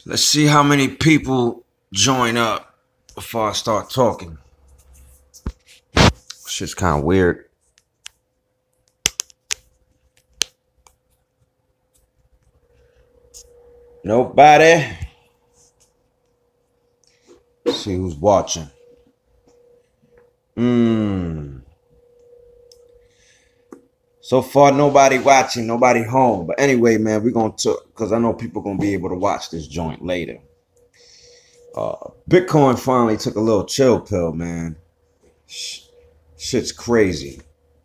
Let's see how many people join up before I start talking. Shit's kind of weird. Nobody. Let's see who's watching. So far, nobody watching, nobody home. But anyway, man, we're going to, because I know people going to be able to watch this joint later. Bitcoin finally took a little chill pill, man. Shit's crazy.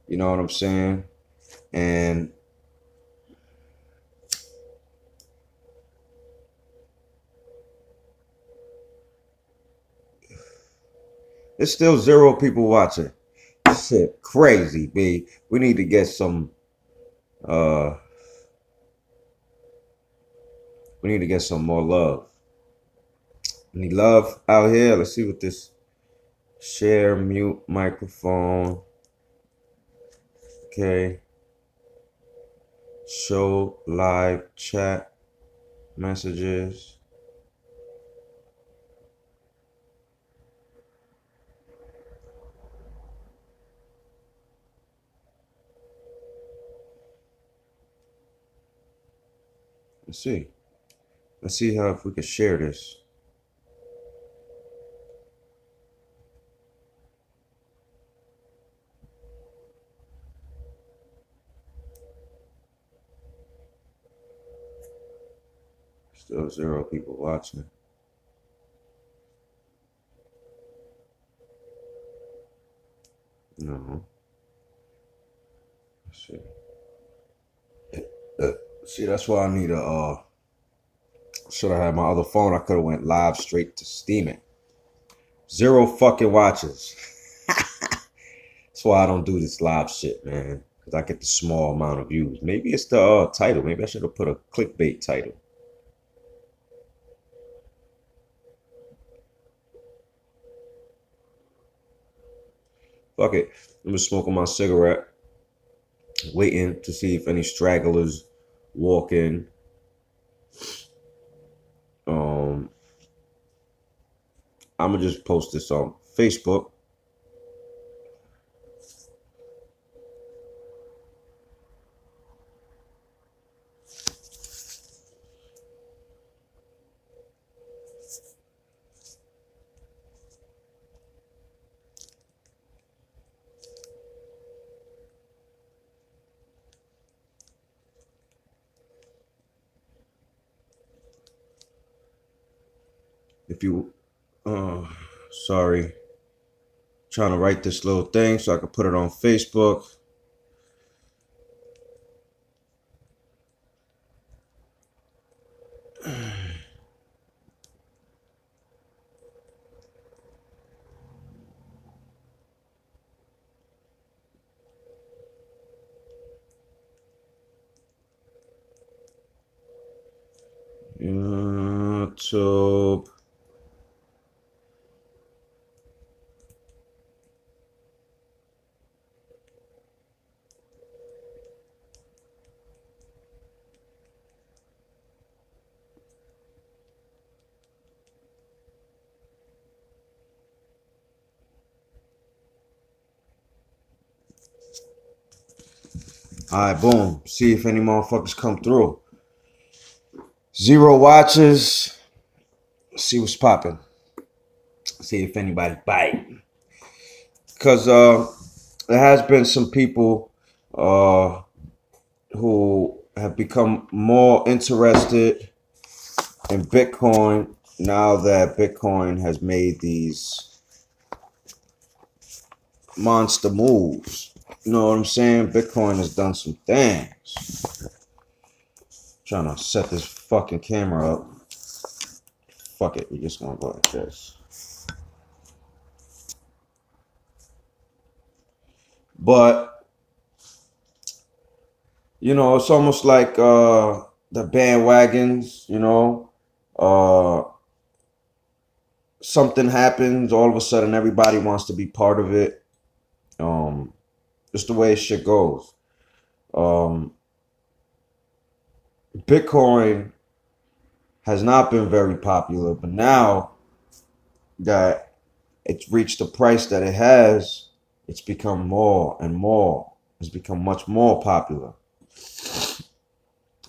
You know what I'm saying? And there's still zero people watching. Shit, crazy, B. We need to get some, we need to get some more love. Any love out here? Let's see what this share mute microphone. Okay. Show live chat messages. Let's see. Let's see how if we can share this. Still zero people watching. No. Let's see. See, that's why I need a. Should I have my other phone? I could have went live straight to Steemit. Zero fucking watches. That's why I don't do this live shit, man. Because I get the small amount of views. Maybe it's the title. Maybe I should have put a clickbait title. Fuck it. I'm just smoking my cigarette. Waiting to see if any stragglers walk in. I'm going to just post this on Facebook. If you, sorry, trying to write this little thing so I can put it on Facebook. YouTube. All right, boom. See if any motherfuckers come through. Zero watches. See what's popping. See if anybody bite. Because there has been some people who have become more interested in Bitcoin now that Bitcoin has made these monster moves. You know what I'm saying? Bitcoin has done some things. Trying to set this fucking camera up. Fuck it, we just gonna go like this. But you know, it's almost like the bandwagons. You know, something happens, all of a sudden everybody wants to be part of it. Just the way shit goes. Bitcoin has not been very popular, but now that it's reached the price that it has, it's become more and more. It's become much more popular.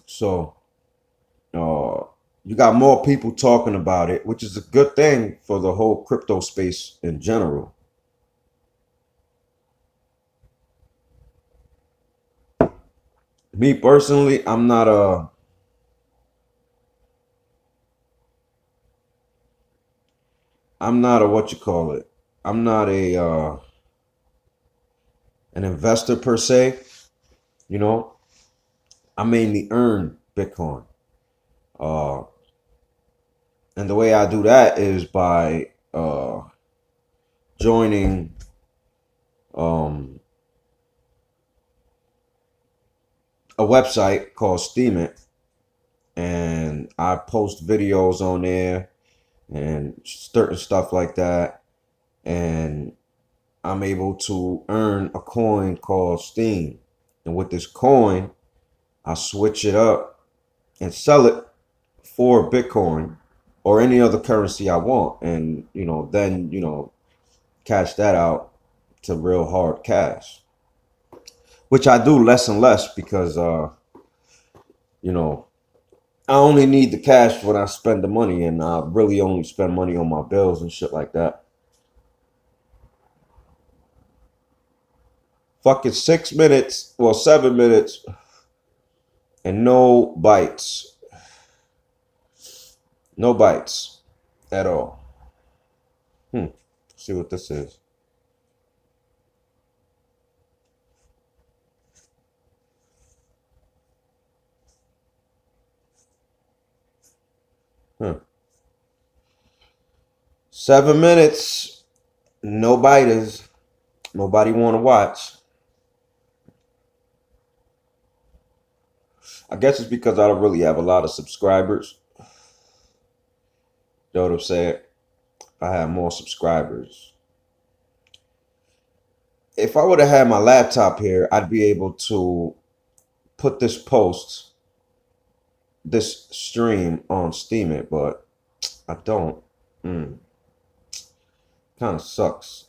So you got more people talking about it, which is a good thing for the whole crypto space in general. Me personally, I'm not a what you call it. I'm not a an investor per se. You know, I mainly earn Bitcoin. Uh, and the way I do that is by joining a website called Steemit, and I post videos on there and certain stuff like that, and I'm able to earn a coin called Steem. And with this coin, I switch it up and sell it for Bitcoin or any other currency I want, and then cash that out to real hard cash, which I do less and less because you know I only need the cash when I spend the money, and I really only spend money on my bills and shit like that. Fucking 6 minutes, well, 7 minutes, and no bites. No bites at all. See what this is. Huh. 7 minutes, no biters. Nobody want to watch. I guess it's because I don't really have a lot of subscribers. You know what I'm saying? I have more subscribers. If I would have had my laptop here, I'd be able to put this stream on Steemit, but I don't. Kind of sucks.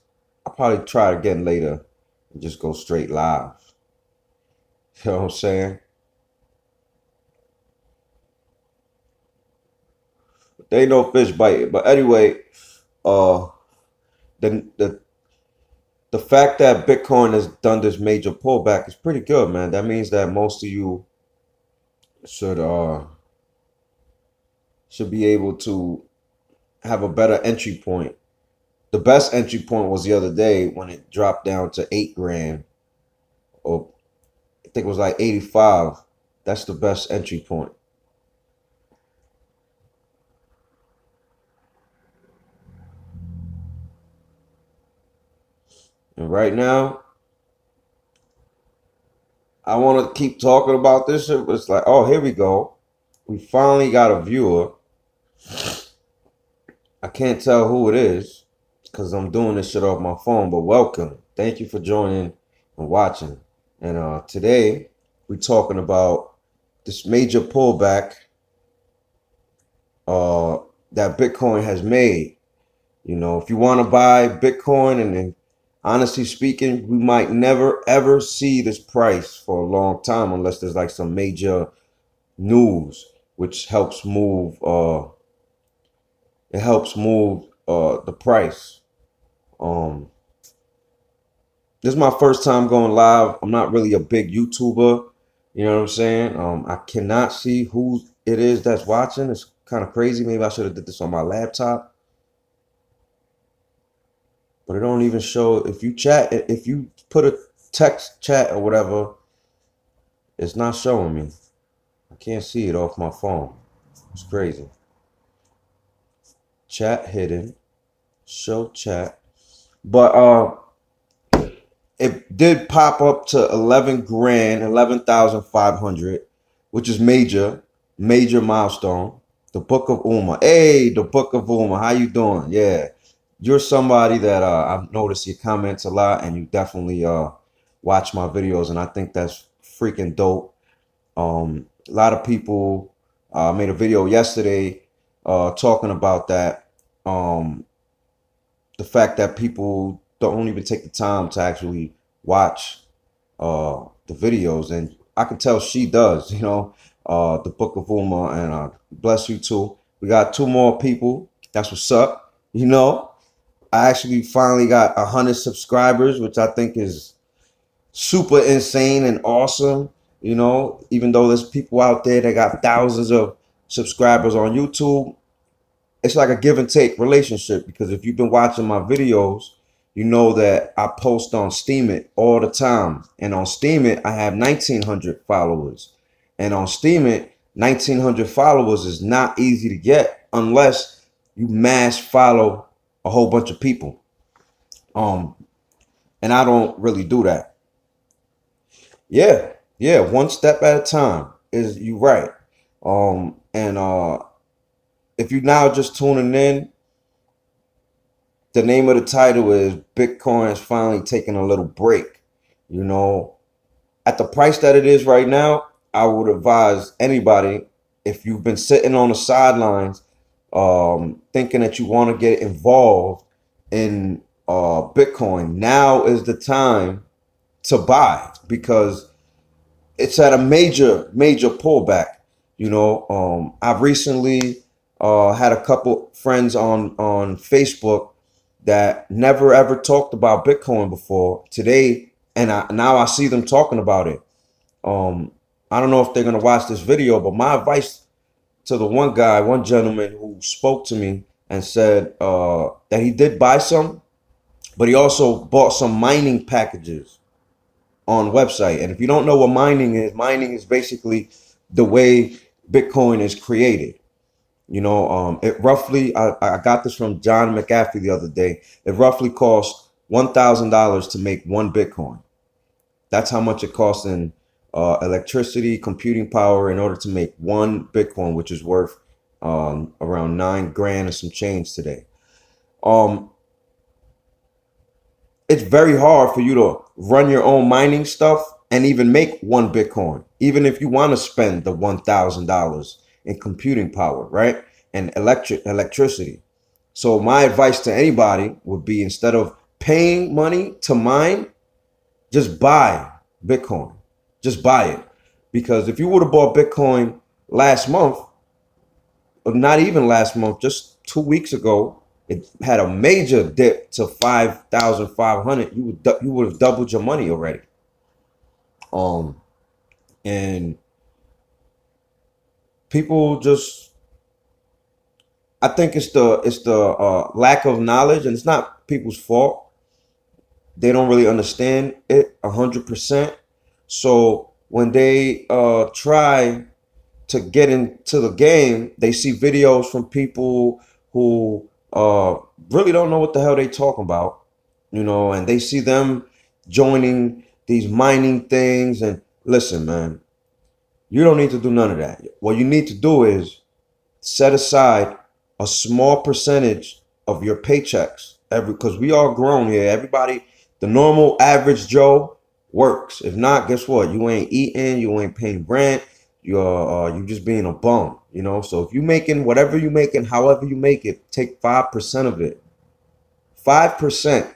I'll probably try it again later and just go straight live. You know what I'm saying? They ain't no fish biting. But anyway, the the fact that Bitcoin has done this major pullback is pretty good, man. That means that most of you should be able to have a better entry point. The best entry point was the other day when it dropped down to 8 grand, or I think it was like 85. That's the best entry point. And right now, I want to keep talking about this shit, but it's like, oh, here we go. We finally got a viewer. I can't tell who it is because I'm doing this shit off my phone, but welcome. Thank you for joining and watching. And today, we're talking about this major pullback that Bitcoin has made. If you want to buy Bitcoin, and honestly speaking, we might never ever see this price for a long time unless there's like some major news which helps move the price. This is my first time going live. I'm not really a big YouTuber, you know what I'm saying? I cannot see who it is that's watching. It's kind of crazy. Maybe I should have did this on my laptop. But it don't even show if you put a text chat or whatever, it's not showing me. I can't see it off my phone. It's crazy. Chat hidden. Show chat. But it did pop up to 11 grand, 11,500, which is major milestone. The Book of Uma. Hey, the Book of Uma. How you doing? Yeah. You're somebody that I've noticed your comments a lot, and you definitely watch my videos, and I think that's freaking dope. A lot of people I made a video yesterday talking about that. The fact that people don't even take the time to actually watch the videos, and I can tell she does. The Book of Uma, and bless you too. We got 2 more people. That's what's up. I actually finally got 100 subscribers, which I think is super insane and awesome. Even though there's people out there that got thousands of subscribers on YouTube, it's like a give and take relationship, because if you've been watching my videos, you know that I post on Steemit all the time. And on Steemit, I have 1,900 followers. And on Steemit, 1,900 followers is not easy to get unless you mass follow a whole bunch of people. And I don't really do that. Yeah, one step at a time is you right. And if you're now just tuning in, the name of the title is Bitcoin is finally taking a little break. At the price that it is right now, I would advise anybody, if you've been sitting on the sidelines, thinking that you want to get involved in Bitcoin, now is the time to buy, because it's at a major pullback. I've recently had a couple friends on Facebook that never ever talked about Bitcoin before today, and now I see them talking about it. I don't know if they're gonna watch this video, but my advice to the one gentleman who spoke to me and said that he did buy some, but he also bought some mining packages on website. And if you don't know what mining is basically the way Bitcoin is created. It roughly, I got this from John McAfee the other day. It roughly costs $1,000 to make 1 Bitcoin. That's how much it costs in electricity, computing power, in order to make 1 Bitcoin, which is worth around 9 grand and some change today. It's very hard for you to run your own mining stuff and even make 1 Bitcoin, even if you want to spend the $1,000 in computing power, right? And electricity. So my advice to anybody would be, instead of paying money to mine, just buy Bitcoin. Just buy it. Because if you would have bought Bitcoin last month, or not even last month, just 2 weeks ago, it had a major dip to 5,500. You would have doubled your money already. And people just, I think it's the lack of knowledge, and it's not people's fault. They don't really understand it 100%. So when they try to get into the game, they see videos from people who really don't know what the hell they talking about, and they see them joining these mining things. And listen, man, you don't need to do none of that. What you need to do is set aside a small percentage of your paychecks because we all grown here. Everybody, the normal average Joe works. If not, guess what? You ain't eating, you ain't paying rent, you just being a bum, So if you making whatever you making, however you make it, take 5% of it. 5%,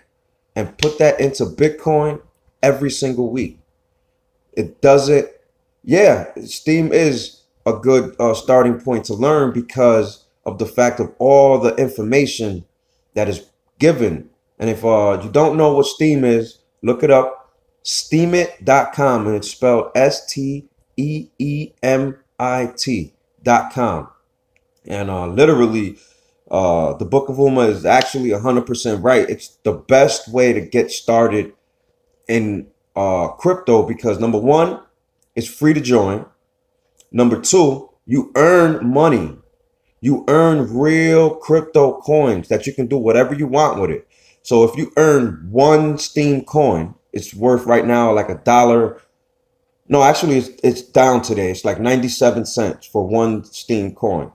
and put that into Bitcoin every single week. It doesn't, yeah, Steem is a good starting point to learn, because of the fact of all the information that is given. And if you don't know what Steem is, look it up. Steemit.com, and it's spelled STEEMIT.com. And literally, the Book of Uma is actually 100% right. It's the best way to get started in crypto, because number one, it's free to join. Number two, you earn money. You earn real crypto coins that you can do whatever you want with it. So if you earn 1 Steem coin, it's worth right now like $1. No, actually, it's down today. It's like 97 cents for 1 Steem coin.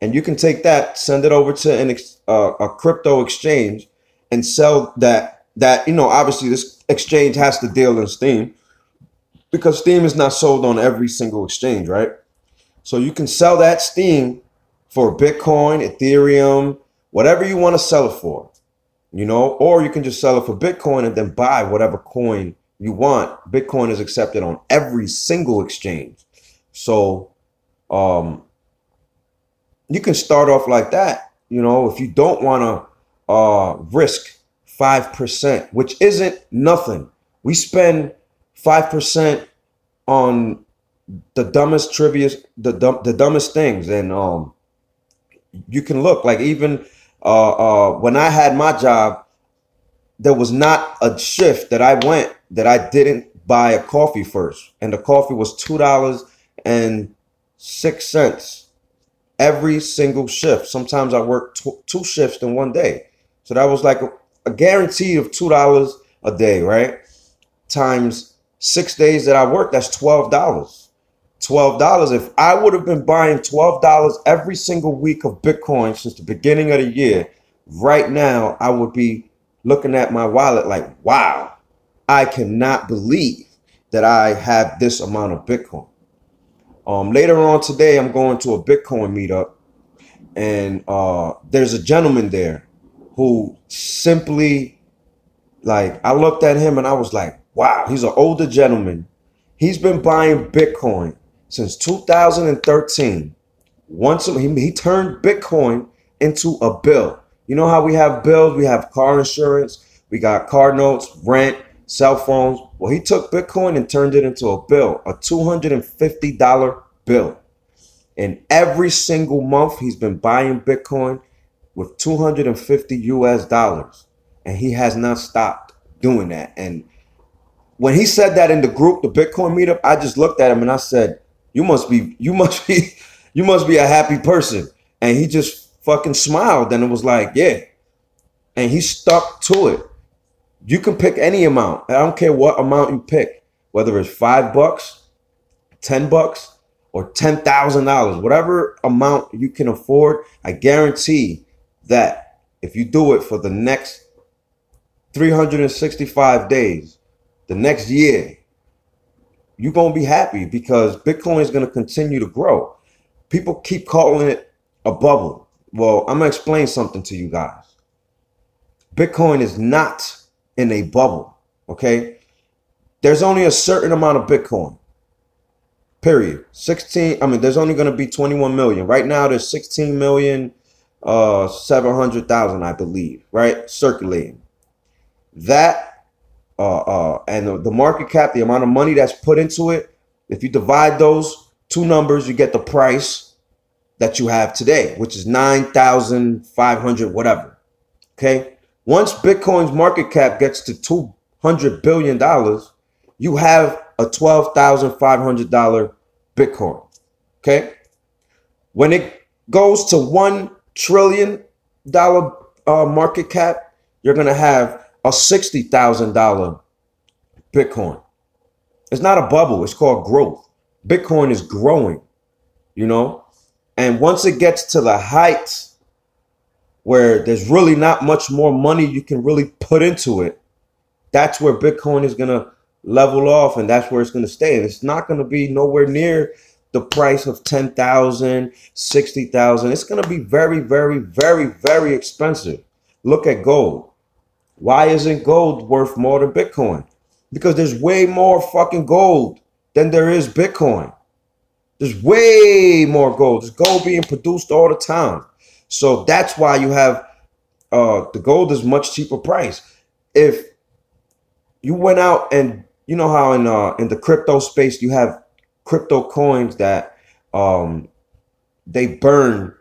And you can take that, send it over to a crypto exchange, and sell that. Obviously, this exchange has to deal in Steem, because Steem is not sold on every single exchange, right? So you can sell that Steem for Bitcoin, Ethereum, whatever you want to sell it for, or you can just sell it for Bitcoin and then buy whatever coin you want. Bitcoin is accepted on every single exchange. So you can start off like that, if you don't want to risk 5%, which isn't nothing. We spend 5% on the dumbest trivia, the dumbest things. And you can look like even when I had my job, there was not a shift that I went that I didn't buy a coffee first. And the coffee was $2.06 every single shift. Sometimes I worked two shifts in one day. So that was like a guarantee of $2 a day, right? Times 6 days that I worked, that's $12. $12. If I would have been buying $12 every single week of Bitcoin since the beginning of the year, right now I would be looking at my wallet like, wow, I cannot believe that I have this amount of Bitcoin. Later on today, I'm going to a Bitcoin meetup, and there's a gentleman there who simply, like, I looked at him and I was like, wow, he's an older gentleman. He's been buying Bitcoin since 2013. Once he turned Bitcoin into a bill. You know how we have bills? We have car insurance, we got car notes, rent, cell phones. Well, he took Bitcoin and turned it into a bill, a $250 bill. And every single month he's been buying Bitcoin with $250 and he has not stopped doing that. And when he said that in the group, the Bitcoin meetup, I just looked at him and I said, you must be a happy person. And he just fucking smiled and it was like, yeah. And he stuck to it. You can pick any amount. I don't care what amount you pick, whether it's $5, $10, or $10,000, whatever amount you can afford. I guarantee that if you do it for the next 365 days, the next year, you're going to be happy because Bitcoin is going to continue to grow. People keep calling it a bubble. Well, I'm going to explain something to you guys. Bitcoin is not in a bubble, okay? There's only a certain amount of Bitcoin, period. There's only going to be 21 million. Right now, there's 16,700,000, I believe, right? Circulating. That, and the market cap, the amount of money that's put into it, if you divide those two numbers, you get the price that you have today, which is 9,500, whatever, okay? Once Bitcoin's market cap gets to $200 billion, you have a $12,500 Bitcoin, okay? When it goes to $1 trillion market cap, you're going to have a $60,000 Bitcoin. It's not a bubble. It's called growth. Bitcoin is growing, and once it gets to the heights where there's really not much more money you can really put into it, that's where Bitcoin is going to level off, and that's where it's going to stay. And it's not going to be nowhere near the price of 10,000, 60,000. It's going to be very, very, very, very expensive. Look at gold. Why isn't gold worth more than Bitcoin? Because there's way more fucking gold than there is Bitcoin. There's way more gold. There's gold being produced all the time. So that's why you have the gold is much cheaper price. If you went out and you know how in the crypto space you have crypto coins that they burn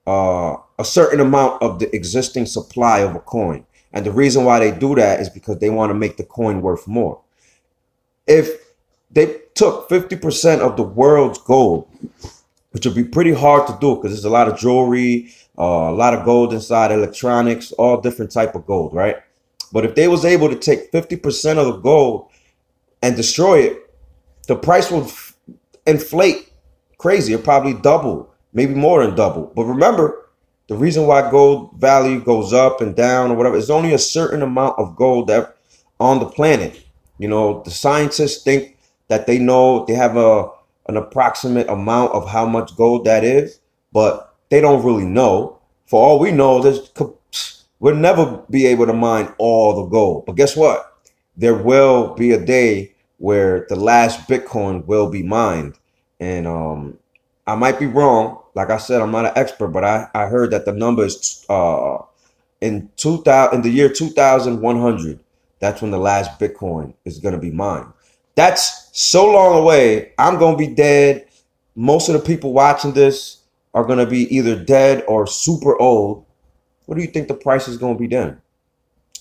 a certain amount of the existing supply of a coin. And the reason why they do that is because they want to make the coin worth more. If they took 50% of the world's gold, which would be pretty hard to do because there's a lot of jewelry, a lot of gold inside, electronics, all different type of gold, right? But if they was able to take 50% of the gold and destroy it, the price will inflate crazy. It'll probably double, maybe more than double. But remember, the reason why gold value goes up and down or whatever, is only a certain amount of gold that on the planet. The scientists think that they know they have a an approximate amount of how much gold that is, but they don't really know. For all we know, we'll never be able to mine all the gold. But guess what? There will be a day where the last Bitcoin will be mined. And I might be wrong. Like I said, I'm not an expert, but I heard that the number is in the year 2100. That's when the last Bitcoin is going to be mined. That's so long away. I'm going to be dead. Most of the people watching this are going to be either dead or super old. What do you think the price is going to be then?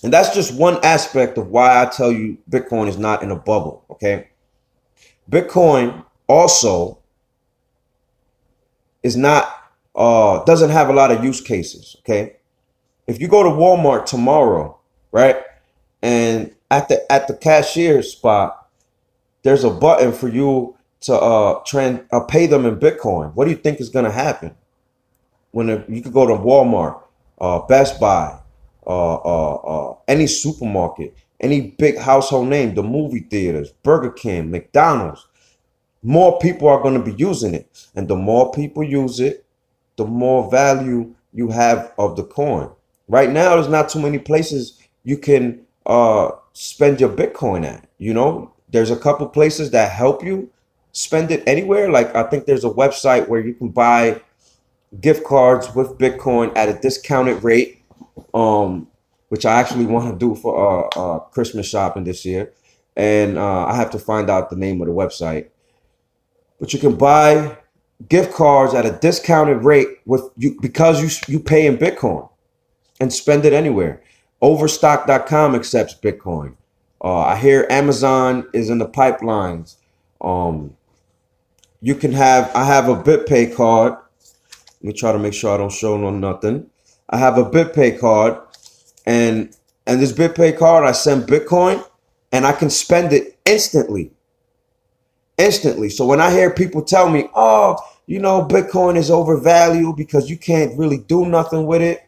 And that's just one aspect of why I tell you Bitcoin is not in a bubble, okay? Bitcoin also is not, doesn't have a lot of use cases, okay? If you go to Walmart tomorrow, right, and at the cashier spot, there's a button for you to pay them in Bitcoin. What do you think is going to happen? You could go to Walmart, Best Buy, any supermarket, any big household name, the movie theaters, Burger King, McDonald's, more people are going to be using it. And the more people use it, the more value you have of the coin. Right now, there's not too many places you can spend your Bitcoin at. You know, there's a couple places that help you spend it anywhere. Like I think there's a website where you can buy gift cards with Bitcoin at a discounted rate, which I actually want to do for Christmas shopping this year. And I have to find out the name of the website. But you can buy gift cards at a discounted rate because you pay in Bitcoin and spend it anywhere. Overstock.com accepts Bitcoin. I hear Amazon is in the pipelines. I have a BitPay card. Let me try to make sure I don't show no nothing. I have a BitPay card, and this BitPay card, I send Bitcoin and I can spend it instantly. So when I hear people tell me, oh, you know, Bitcoin is overvalued because you can't really do nothing with it,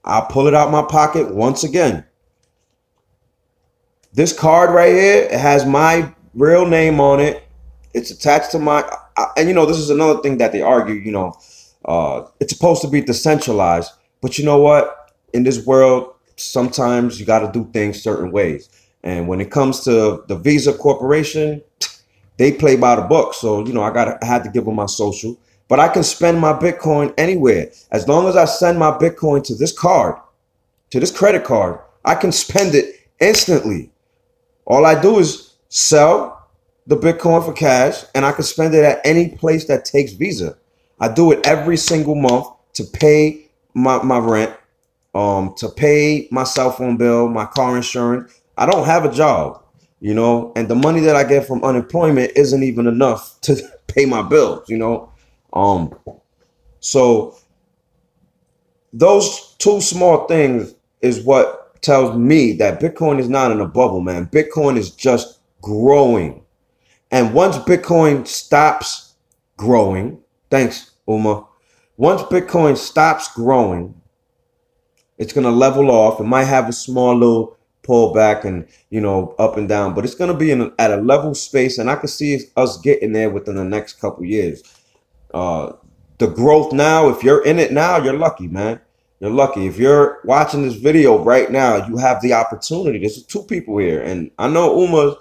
I'll pull it out my pocket once again. This card right here, it has my real name on it. It's attached to and you know, this is another thing that they argue, you know, it's supposed to be decentralized, but you know what? In this world, sometimes you got to do things certain ways. And when it comes to the Visa Corporation, they play by the book. So, you know, I had to give them my social, but I can spend my Bitcoin anywhere. As long as I send my Bitcoin to this card, to this credit card, I can spend it instantly. All I do is sell the Bitcoin for cash and I can spend it at any place that takes Visa. I do it every single month to pay my rent, to pay my cell phone bill, my car insurance. I don't have a job. You know, and the money that I get from unemployment isn't even enough to pay my bills, you know. So those two small things is what tells me that Bitcoin is not in a bubble, man. Bitcoin is just growing. And once Bitcoin stops growing, thanks, Uma. Once Bitcoin stops growing, it's going to level off. It might have a small little pull back and, you know, up and down, but it's going to be at a level space, and I can see us getting there within the next couple years. The growth now, if you're in it now, you're lucky, man. You're lucky. If you're watching this video right now, you have the opportunity. There's two people here, and I know Uma's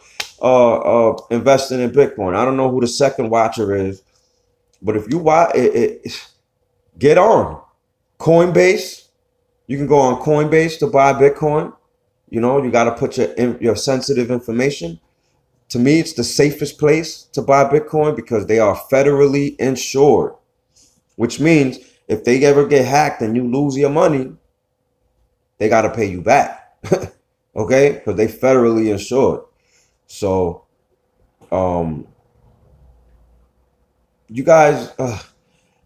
investing in Bitcoin. I don't know who the second watcher is, but if you watch get on Coinbase. You can go on Coinbase to buy Bitcoin. You know, you got to put your sensitive information. To me, it's the safest place to buy Bitcoin because they are federally insured, which means if they ever get hacked and you lose your money, they got to pay you back. Okay? Because they federally insured. So, you guys,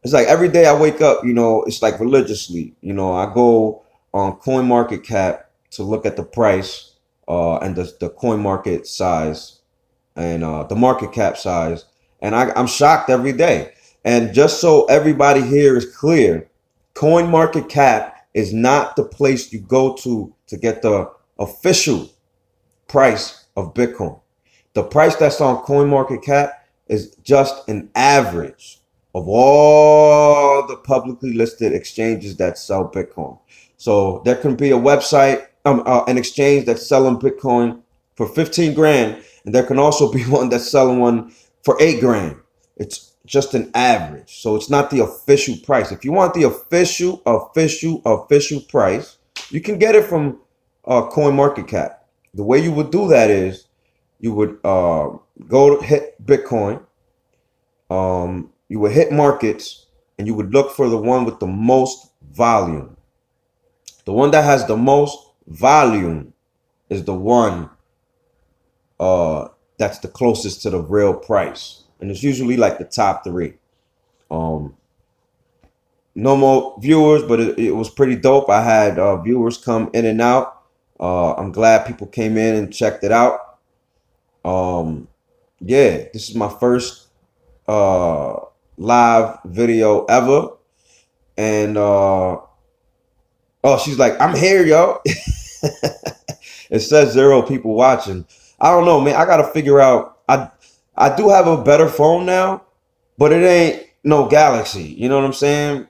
it's like every day I wake up, you know, it's like religiously, you know, I go on CoinMarketCap to look at the price and the coin market size and the market cap size. And I'm shocked every day. And just so everybody here is clear, CoinMarketCap is not the place you go to get the official price of Bitcoin. The price that's on CoinMarketCap is just an average of all the publicly listed exchanges that sell Bitcoin. So there can be a website, an exchange that's selling Bitcoin for 15 grand, and there can also be one that's selling one for 8 grand. It's just an average. So it's not the official price. If you want the official price, you can get it from CoinMarketCap. The way you would do that is you would go to hit Bitcoin, you would hit markets, and you would look for the one with the most volume. The one that has the most volume is the one that's the closest to the real price. And it's usually like the top 3. No more viewers, but it was pretty dope. I had viewers come in and out. I'm glad people came in and checked it out. Yeah, this is my first live video ever. And oh, she's like, I'm here, yo. It says 0 people watching. I don't know, man. I gotta figure out. I do have a better phone now, but it ain't no Galaxy. You know what I'm saying?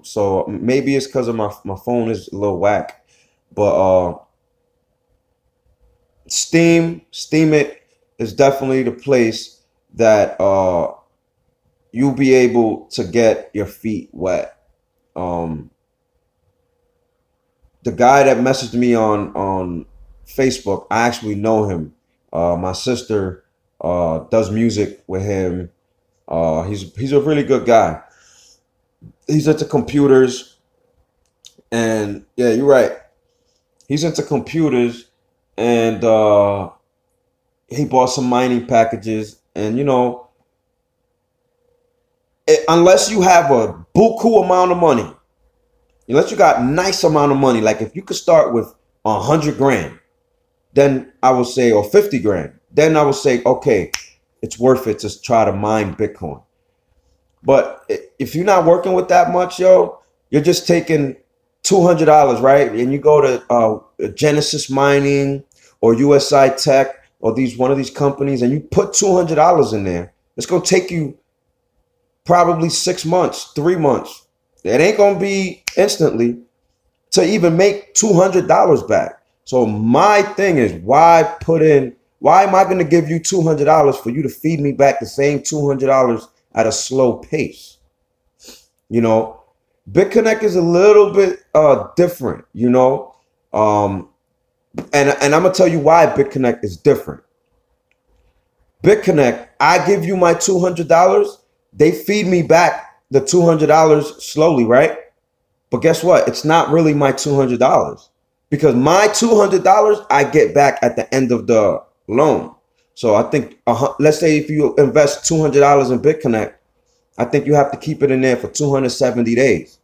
So maybe it's because of my phone is a little whack. But Steemit is definitely the place that you'll be able to get your feet wet. The guy that messaged me on Facebook, I actually know him. My sister does music with him. He's a really good guy. He's into computers, and yeah, you're right. He's into computers, and he bought some mining packages, and unless you have a buku amount of money, unless you got nice amount of money, like if you could start with 100 grand, then I would say, or 50 grand, then I would say, okay, it's worth it to try to mine Bitcoin. But if you're not working with that much, yo, you're just taking $200, right? And you go to Genesis Mining or USI Tech or one of these companies, and you put $200 in there. It's gonna take you probably 6 months, 3 months. It ain't gonna be instantly to even make $200 back. So my thing is, why am I going to give you $200 for you to feed me back the same $200 at a slow pace? BitConnect is a little bit different, and I'm going to tell you why BitConnect is different. BitConnect, I give you my $200, they feed me back the $200 slowly, right? But guess what? It's not really my $200 because my $200 I get back at the end of the loan. So I think, let's say if you invest $200 in BitConnect, I think you have to keep it in there for 270 days.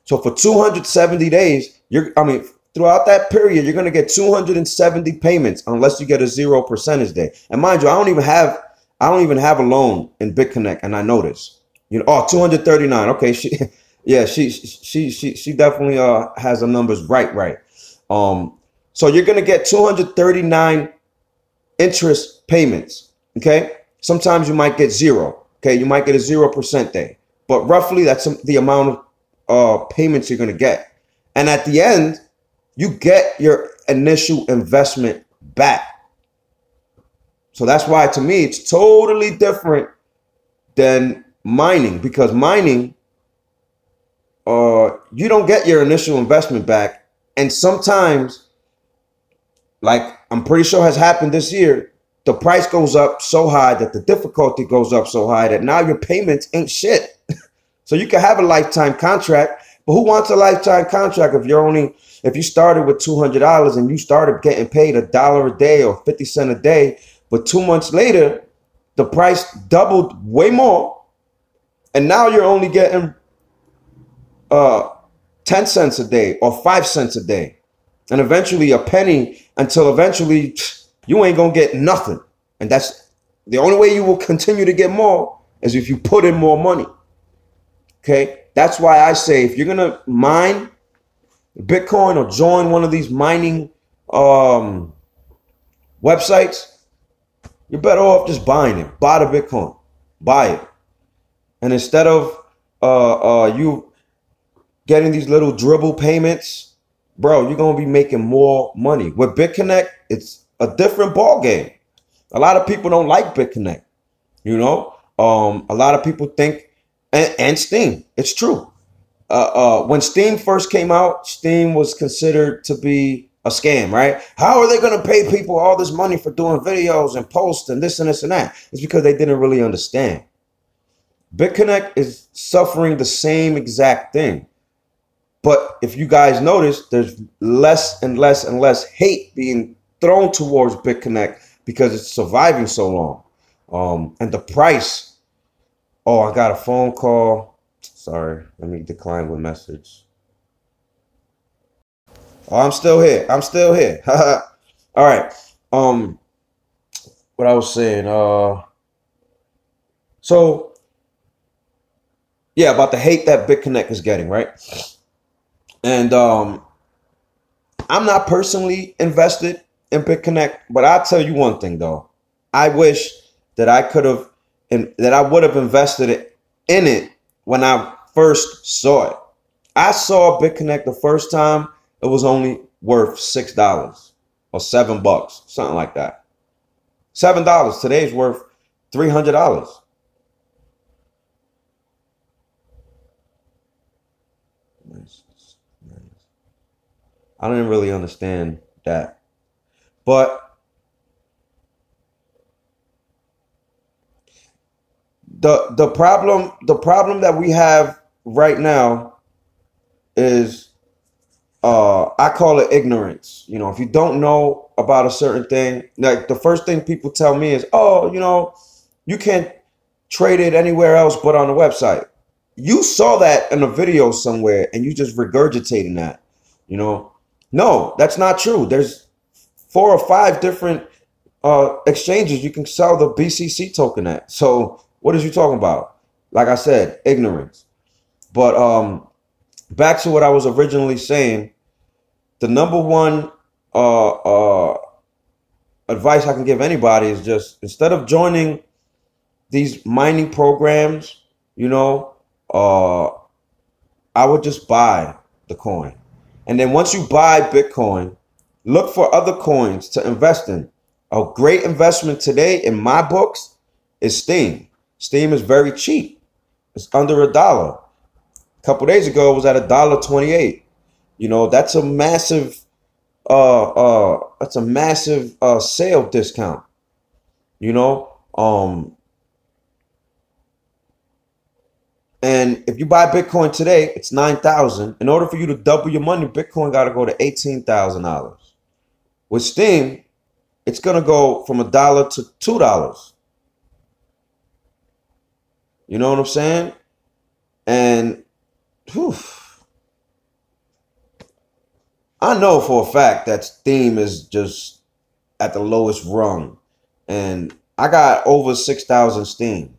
So for 270 days, throughout that period, you're going to get 270 payments unless you get a 0% day. And mind you, I don't even have a loan in BitConnect, and I know this. 239. Okay, she definitely has the numbers right. So you're going to get 239 interest payments. Okay, sometimes you might get 0. Okay, you might get a 0% day, but roughly that's the amount of payments you're going to get. And at the end, you get your initial investment back. So that's why, to me, it's totally different than mining, because mining, you don't get your initial investment back. And sometimes, like I'm pretty sure has happened this year, the price goes up so high that the difficulty goes up so high that now your payments ain't shit. So you can have a lifetime contract, but who wants a lifetime contract if you started with $200 and you started getting paid $1 a day or 50 cents a day, but 2 months later, the price doubled way more. And now you're only getting 10 cents a day or 5 cents a day. And eventually a penny, until eventually you ain't going to get nothing. And that's the only way you will continue to get more is if you put in more money. Okay. That's why I say, if you're going to mine Bitcoin or join one of these mining websites, You're better off just buying it. Buy the Bitcoin. Buy it. And instead of you getting these little dribble payments, bro, you're gonna be making more money. With BitConnect, it's a different ball game. A lot of people don't like BitConnect. You know, a lot of people think, and Steam. It's true. When Steam first came out, Steam was considered to be a scam, right? How are they going to pay people all this money for doing videos and posts and this and this and that? It's because they didn't really understand. BitConnect is suffering the same exact thing. But if you guys notice, there's less and less and less hate being thrown towards BitConnect because it's surviving so long. And the price, oh, I got a phone call. Sorry, let me decline the message. Oh, I'm still here. I'm still here. All right. What I was saying, so yeah, about the hate that BitConnect is getting, right? And I'm not personally invested in BitConnect, but I'll tell you one thing though. I wish that I could have and that I would have invested in it when I first saw it. I saw BitConnect the first time, it was only worth $6 or $7, something like that. $7 today is worth $300. I don't really understand that. But the problem that we have right now is I call it ignorance. You know, if you don't know about a certain thing, like the first thing people tell me is, oh, you know, you can't trade it anywhere else but on the website. You saw that in a video somewhere and you just regurgitating that, you know. No, that's not true. There's 4 or 5 different exchanges you can sell the BCC token at. So what is you talking about? Like I said, ignorance. But back to what I was originally saying, the number one advice I can give anybody is just instead of joining these mining programs, you know, I would just buy the coin. And then once you buy Bitcoin, look for other coins to invest in. A great investment today in my books is Steem. Steem is very cheap. It's under $1. A couple days ago, it was at $1.28. You know, that's a massive sale discount. You know, and if you buy Bitcoin today, it's 9,000. In order for you to double your money, Bitcoin got to go to $18,000. With Steem, it's gonna go from $1 to $2. You know what I'm saying? And whew, I know for a fact that Steem is just at the lowest rung, and I got over 6,000 Steem.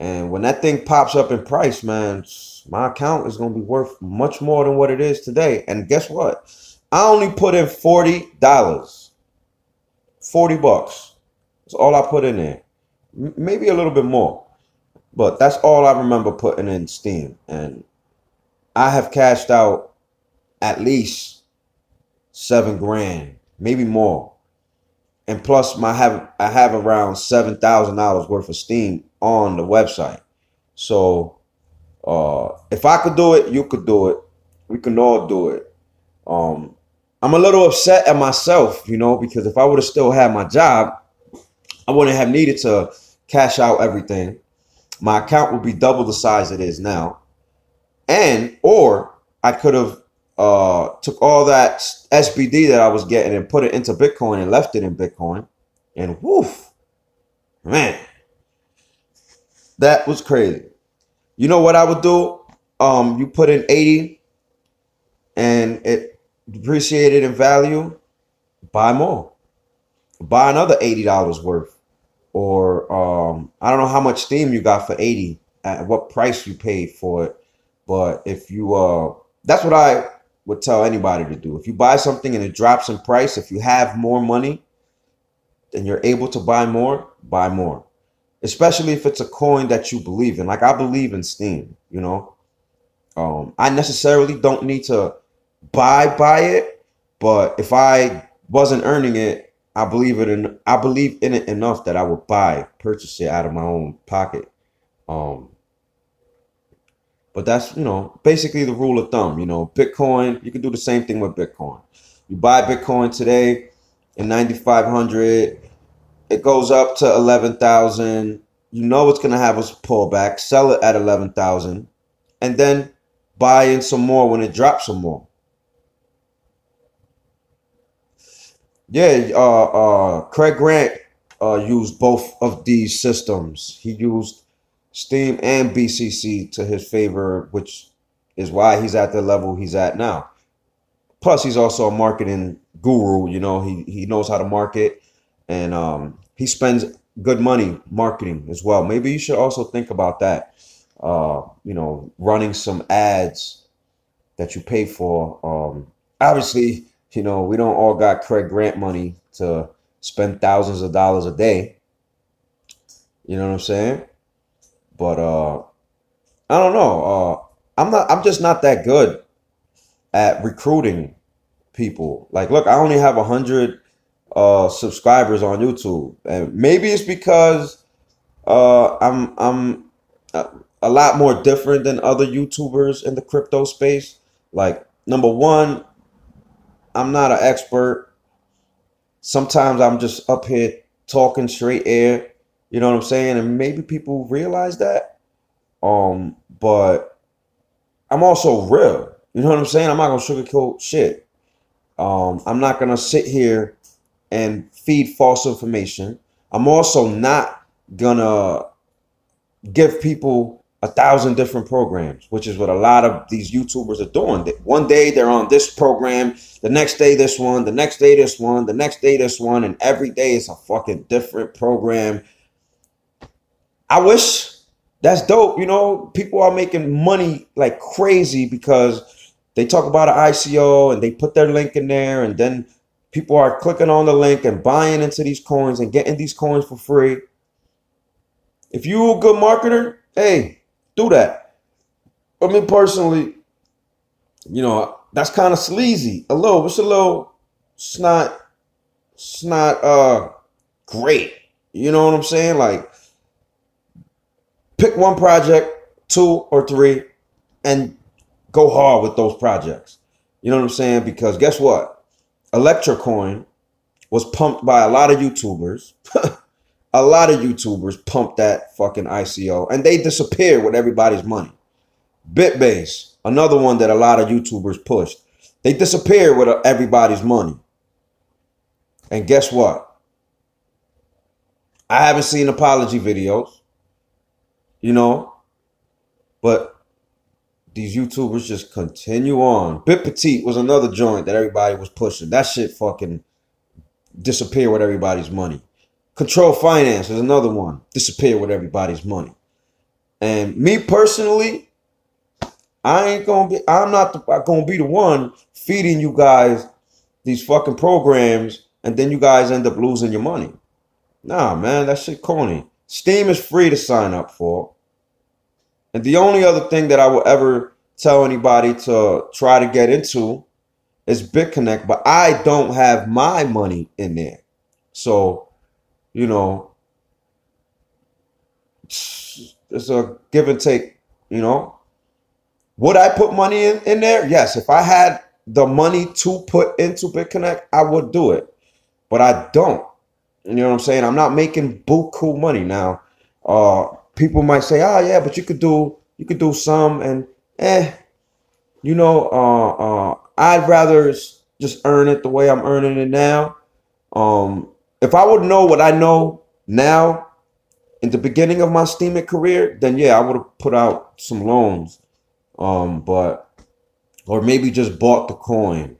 And when that thing pops up in price, man, my account is going to be worth much more than what it is today. And guess what? I only put in $40. $40. That's all I put in there. Maybe a little bit more. But that's all I remember putting in Steem. And I have cashed out at least 7 grand, maybe more. And plus, I have around $7,000 worth of Steem on the website. So if I could do it, you could do it. We can all do it. I'm a little upset at myself, you know, because if I would have still had my job, I wouldn't have needed to cash out everything. My account would be double the size it is now. Or I could have took all that SBD that I was getting and put it into Bitcoin and left it in Bitcoin. And woof, man, that was crazy. You know what I would do? You put in 80 and it depreciated in value, buy more. Buy another $80 worth. Or I don't know how much Steem you got for 80, at what price you paid for it. But if you that's what I would tell anybody to do. If you buy something and it drops in price, if you have more money, and you're able to buy more, buy more. Especially if it's a coin that you believe in. Like I believe in Steem, you know. I necessarily don't need to buy it, but if I wasn't earning it, I believe in it enough that I would purchase it out of my own pocket. Um, but that's, you know, basically the rule of thumb. You know, Bitcoin, you can do the same thing with Bitcoin. You buy Bitcoin today in 9,500, it goes up to 11,000. You know it's gonna have a pullback. Sell it at 11,000, and then buy in some more when it drops some more. Yeah, Craig Grant used both of these systems. He used Steam and BCC to his favor, which is why he's at the level he's at now. Plus, he's also a marketing guru. You know, he knows how to market, and he spends good money marketing as well. Maybe you should also think about that. You know, running some ads that you pay for. Obviously, you know, we don't all got Craig Grant money to spend thousands of dollars a day. You know what I'm saying? But I don't know. I'm just not that good at recruiting people. Like, look, I only have 100 subscribers on YouTube, and maybe it's because I'm a lot more different than other YouTubers in the crypto space. Like, number one, I'm not an expert. Sometimes I'm just up here talking straight air. You know what I'm saying? And maybe people realize that. But I'm also real. You know what I'm saying? I'm not gonna sugarcoat shit. I'm not gonna sit here and feed false information. I'm also not gonna give people 1,000 different programs, which is what a lot of these YouTubers are doing. One day they're on this program, the next day this one, the next day this one, the next day this one, and every day it's a fucking different program. I wish that's dope. You know, people are making money like crazy because they talk about an ICO and they put their link in there, and then people are clicking on the link and buying into these coins and getting these coins for free. If you're a good marketer, hey, do that. I mean, personally, you know, that's kind of sleazy. It's not great. You know what I'm saying? Like, pick one project, 2 or 3, and go hard with those projects. You know what I'm saying? Because guess what? Electrocoin was pumped by a lot of YouTubers. A lot of YouTubers pumped that fucking ICO, and they disappeared with everybody's money. BitBase, another one that a lot of YouTubers pushed. They disappeared with everybody's money. And guess what? I haven't seen apology videos, you know, but these YouTubers just continue on. BitPetite was another joint that everybody was pushing. That shit fucking disappeared with everybody's money. Control Finance is another one. Disappeared with everybody's money. And me personally, I'm not gonna be the one feeding you guys these fucking programs and then you guys end up losing your money. Nah, man, that shit corny. Steam is free to sign up for. And the only other thing that I will ever tell anybody to try to get into is BitConnect, but I don't have my money in there. So, you know, it's a give and take, you know. Would I put money in there? Yes. If I had the money to put into BitConnect, I would do it. But I don't. You know what I'm saying? I'm not making buku money now. People might say, "Oh yeah, but you could do some," and you know, I'd rather just earn it the way I'm earning it now. If I would know what I know now in the beginning of my Steemit career, then yeah, I would have put out some loans. But or maybe just bought the coin.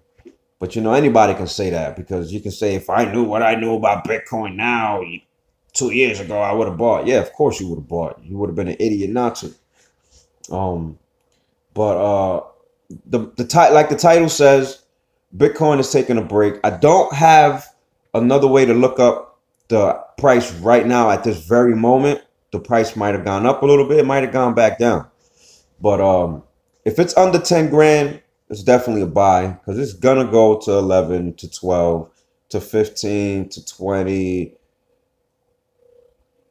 But you know, anybody can say that because you can say, if I knew what I knew about Bitcoin now 2 years ago, I would have bought. Yeah, of course you would have bought. You would have been an idiot not to. But like the title says, Bitcoin is taking a break. I don't have another way to look up the price right now at this very moment, the price might have gone up a little bit, it might have gone back down. But if it's under 10 grand, it's definitely a buy because it's gonna go to 11 to 12 to 15 to 20.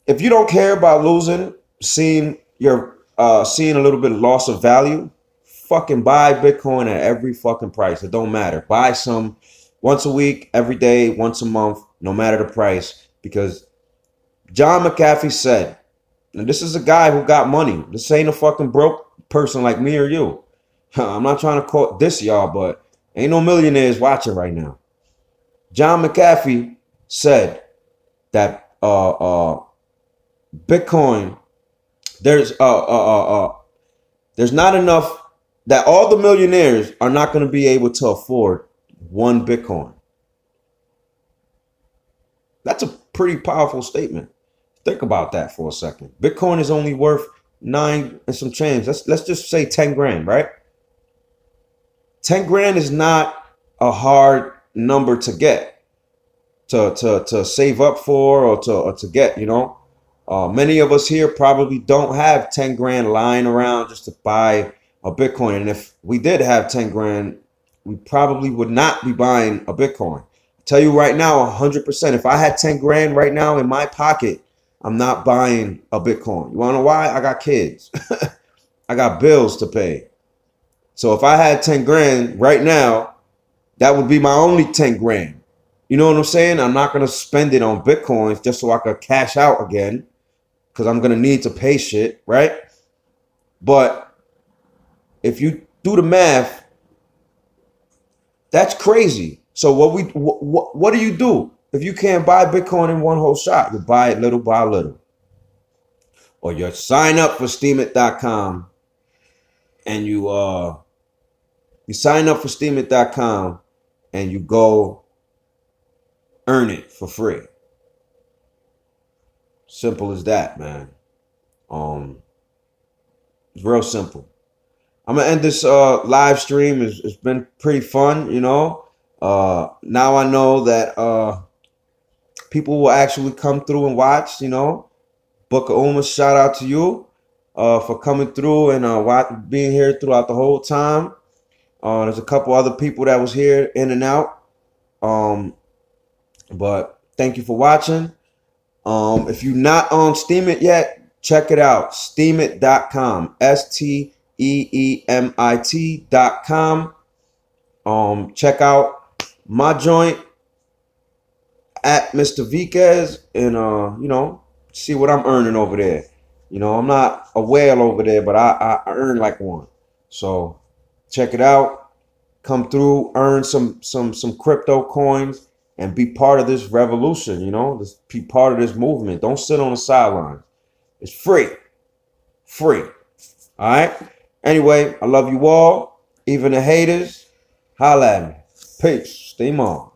If you don't care about losing, seeing a little bit of loss of value, fucking buy Bitcoin at every fucking price. It don't matter. Buy some once a week, every day, once a month, no matter the price. Because John McAfee said, and this is a guy who got money. This ain't a fucking broke person like me or you. I'm not trying to quote this, y'all, but ain't no millionaires watching right now. John McAfee said that Bitcoin, there's not enough, that all the millionaires are not going to be able to afford one Bitcoin. That's a pretty powerful statement. Think about that for a second. Bitcoin is only worth 9 and some change. Let's just say 10 grand, right? 10 grand is not a hard number to get, to save up for, or to get, you know. Many of us here probably don't have 10 grand lying around just to buy a Bitcoin. And if we did have 10 grand, we probably would not be buying a Bitcoin. I tell you right now, 100%, if I had 10 grand right now in my pocket, I'm not buying a Bitcoin. You want to know why? I got kids. I got bills to pay. So if I had 10 grand right now, that would be my only 10 grand. You know what I'm saying? I'm not going to spend it on Bitcoins just so I could cash out again, because I'm going to need to pay shit, right? But if you do the math, that's crazy. So what do you do if you can't buy Bitcoin in one whole shot? You buy it little by little. Or you sign up for Steemit.com and you sign up for Steemit.com and you go earn it for free. Simple as that, man. It's real simple. I'm gonna end this live stream. It's been pretty fun, you know. Now I know that people will actually come through and watch, you know. Book of Uma, shout out to you for coming through and being here throughout the whole time. There's a couple other people that was here in and out. But thank you for watching. If you're not on Steemit yet, check it out. Steemit.com. STEEMIT.com. Check out my joint at Mr. Viquez and you know, see what I'm earning over there. You know, I'm not a whale over there, but I earn like one. So check it out. Come through, earn some crypto coins, and be part of this revolution, you know, be part of this movement. Don't sit on the sidelines. It's free. Free. All right? Anyway, I love you all. Even the haters, holla at me. Peace. Steam on.